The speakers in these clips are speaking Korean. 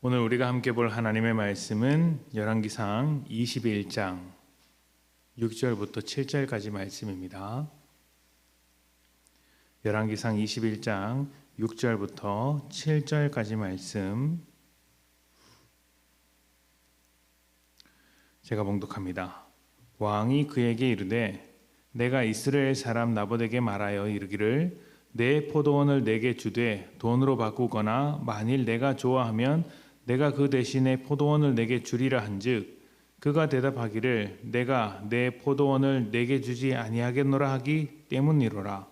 오늘 우리가 함께 볼 하나님의 말씀은 열왕기상 21장 6절부터 7절까지 말씀입니다. 열왕기상 21장 6절부터 7절까지 말씀 제가 봉독합니다. 왕이 그에게 이르되 내가 이스라엘 사람 나봇에게 말하여 이르기를 내 포도원을 내게 주되 돈으로 바꾸거나 만일 내가 좋아하면 내가 그 대신에 포도원을 내게 주리라 한즉 그가 대답하기를 내가 내 포도원을 내게 주지 아니하겠노라 하기 때문이로라.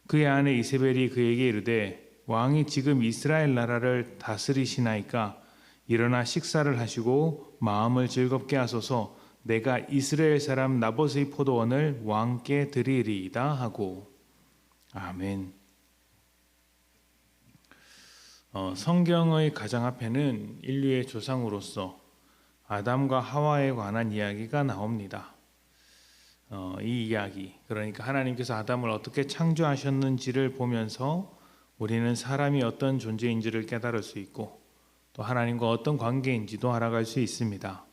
그의 아내 이세벨이 그에게 이르되 왕이 지금 이스라엘 나라를 다스리시나이까 일어나 식사를 하시고 마음을 즐겁게 하소서. 내가 이스라엘 사람 나봇의 포도원을 왕께 드리리이다 하고. 아멘. 성경의 가장 앞에는 인류의 조상으로서 아담과 하와에 관한 이야기가 나옵니다. 이 이야기, 그러니까 하나님께서 아담을 어떻게 창조하셨는지를 보면서 우리는 사람이 어떤 존재인지를 깨달을 수 있고 또 하나님과 어떤 관계인지도 알아갈 수 있습니다.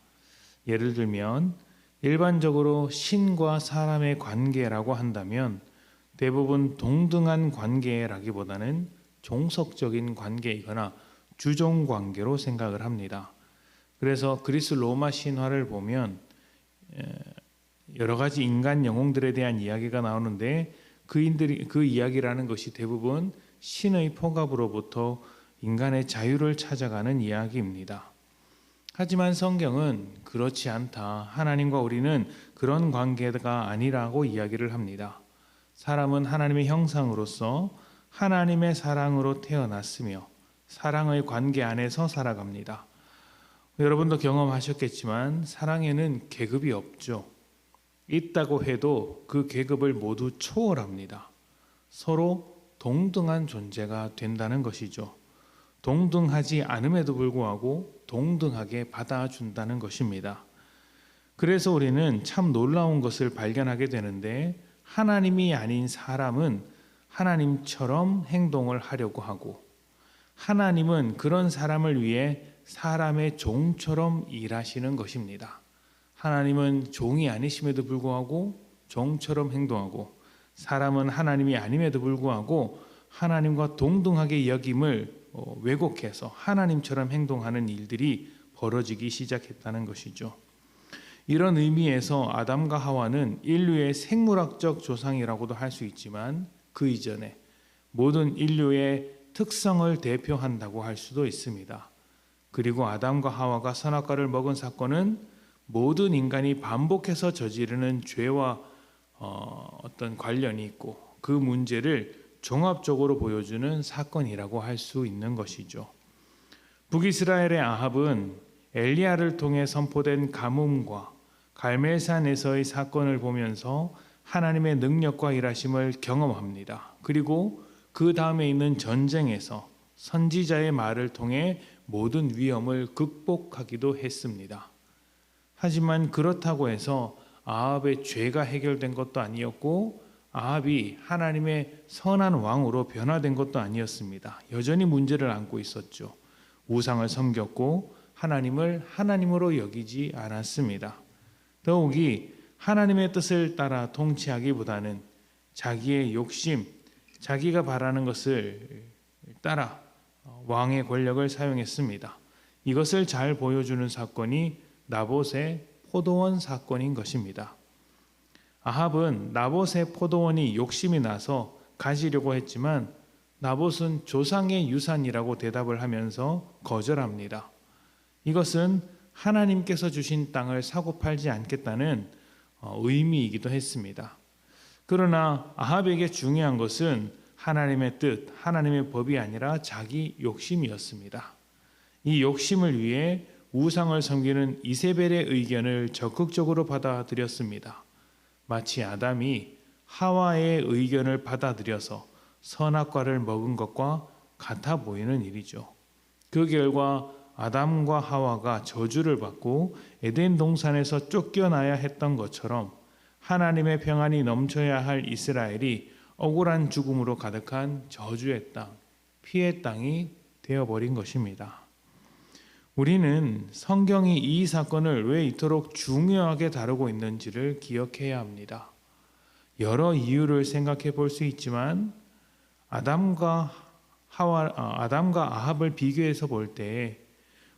예를 들면 일반적으로 신과 사람의 관계라고 한다면 대부분 동등한 관계라기보다는 종속적인 관계이거나 주종 관계로 생각을 합니다. 그래서 그리스 로마 신화를 보면 여러 가지 인간 영웅들에 대한 이야기가 나오는데 그 이야기라는 것이 대부분 신의 포갑으로부터 인간의 자유를 찾아가는 이야기입니다. 하지만 성경은 그렇지 않다. 하나님과 우리는 그런 관계가 아니라고 이야기를 합니다. 사람은 하나님의 형상으로서 하나님의 사랑으로 태어났으며 사랑의 관계 안에서 살아갑니다. 여러분도 경험하셨겠지만 사랑에는 계급이 없죠. 있다고 해도 그 계급을 모두 초월합니다. 서로 동등한 존재가 된다는 것이죠. 동등하지 않음에도 불구하고 동등하게 받아준다는 것입니다. 그래서 우리는 참 놀라운 것을 발견하게 되는데 하나님이 아닌 사람은 하나님처럼 행동을 하려고 하고 하나님은 그런 사람을 위해 사람의 종처럼 일하시는 것입니다. 하나님은 종이 아니심에도 불구하고 종처럼 행동하고 사람은 하나님이 아님에도 불구하고 하나님과 동등하게 여김을 왜곡해서 하나님처럼 행동하는 일들이 벌어지기 시작했다는 것이죠. 이런 의미에서 아담과 하와는 인류의 생물학적 조상이라고도 할 수 있지만 그 이전에 모든 인류의 특성을 대표한다고 할 수도 있습니다. 그리고 아담과 하와가 선악과를 먹은 사건은 모든 인간이 반복해서 저지르는 죄와 어떤 관련이 있고 그 문제를 종합적으로 보여주는 사건이라고 할 수 있는 것이죠. 북이스라엘의 아합은 엘리야를 통해 선포된 가뭄과 갈멜산에서의 사건을 보면서 하나님의 능력과 일하심을 경험합니다. 그리고 그 다음에 있는 전쟁에서 선지자의 말을 통해 모든 위험을 극복하기도 했습니다. 하지만 그렇다고 해서 아합의 죄가 해결된 것도 아니었고 아합이 하나님의 선한 왕으로 변화된 것도 아니었습니다. 여전히 문제를 안고 있었죠. 우상을 섬겼고 하나님을 하나님으로 여기지 않았습니다. 더욱이 하나님의 뜻을 따라 통치하기보다는 자기의 욕심, 자기가 바라는 것을 따라 왕의 권력을 사용했습니다. 이것을 잘 보여주는 사건이 나봇의 포도원 사건인 것입니다. 아합은 나봇의 포도원이 욕심이 나서 가지려고 했지만 나봇은 조상의 유산이라고 대답을 하면서 거절합니다. 이것은 하나님께서 주신 땅을 사고 팔지 않겠다는 의미이기도 했습니다. 그러나 아합에게 중요한 것은 하나님의 뜻, 하나님의 법이 아니라 자기 욕심이었습니다. 이 욕심을 위해 우상을 섬기는 이세벨의 의견을 적극적으로 받아들였습니다. 마치 아담이 하와의 의견을 받아들여서 선악과를 먹은 것과 같아 보이는 일이죠. 그 결과 아담과 하와가 저주를 받고 에덴 동산에서 쫓겨나야 했던 것처럼 하나님의 평안이 넘쳐야 할 이스라엘이 억울한 죽음으로 가득한 저주의 땅, 피의 땅이 되어버린 것입니다. 우리는 성경이 이 사건을 왜 이토록 중요하게 다루고 있는지를 기억해야 합니다. 여러 이유를 생각해 볼 수 있지만 아담과 아합을 비교해서 볼 때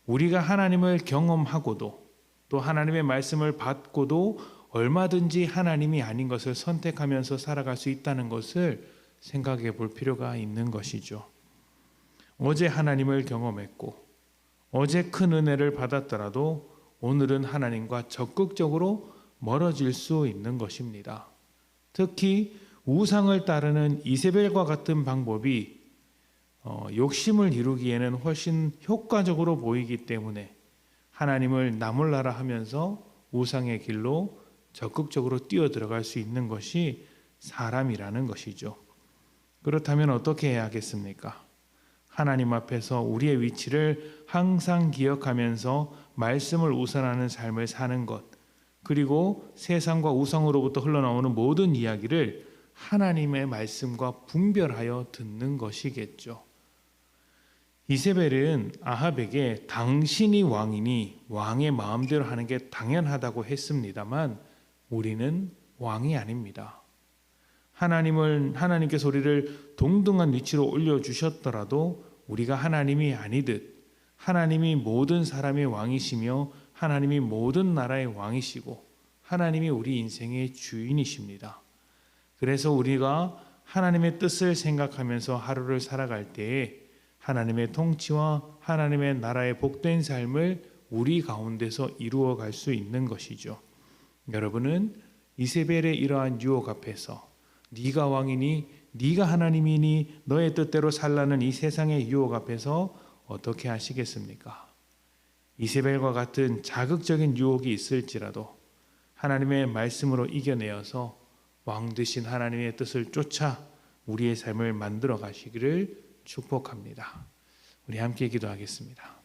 우리가 하나님을 경험하고도 또 하나님의 말씀을 받고도 얼마든지 하나님이 아닌 것을 선택하면서 살아갈 수 있다는 것을 생각해 볼 필요가 있는 것이죠. 어제 하나님을 경험했고 어제 큰 은혜를 받았더라도 오늘은 하나님과 적극적으로 멀어질 수 있는 것입니다. 특히 우상을 따르는 이세벨과 같은 방법이 욕심을 이루기에는 훨씬 효과적으로 보이기 때문에 하나님을 나몰라라 하면서 우상의 길로 적극적으로 뛰어들어갈 수 있는 것이 사람이라는 것이죠. 그렇다면 어떻게 해야 하겠습니까? 하나님 앞에서 우리의 위치를 항상 기억하면서 말씀을 우선하는 삶을 사는 것, 그리고 세상과 우상으로부터 흘러나오는 모든 이야기를 하나님의 말씀과 분별하여 듣는 것이겠죠. 이세벨은 아합에게 당신이 왕이니 왕의 마음대로 하는 게 당연하다고 했습니다만 우리는 왕이 아닙니다. 하나님께서 우리를 동등한 위치로 올려주셨더라도 우리가 하나님이 아니듯 하나님이 모든 사람의 왕이시며 하나님이 모든 나라의 왕이시고 하나님이 우리 인생의 주인이십니다. 그래서 우리가 하나님의 뜻을 생각하면서 하루를 살아갈 때에 하나님의 통치와 하나님의 나라의 복된 삶을 우리 가운데서 이루어 갈 수 있는 것이죠. 여러분은 이세벨의 이러한 유혹 앞에서 네가 왕이니 네가 하나님이니 너의 뜻대로 살라는 이 세상의 유혹 앞에서 어떻게 하시겠습니까? 이세벨과 같은 자극적인 유혹이 있을지라도 하나님의 말씀으로 이겨내어서 왕 되신 하나님의 뜻을 쫓아 우리의 삶을 만들어 가시기를 축복합니다. 우리 함께 기도하겠습니다.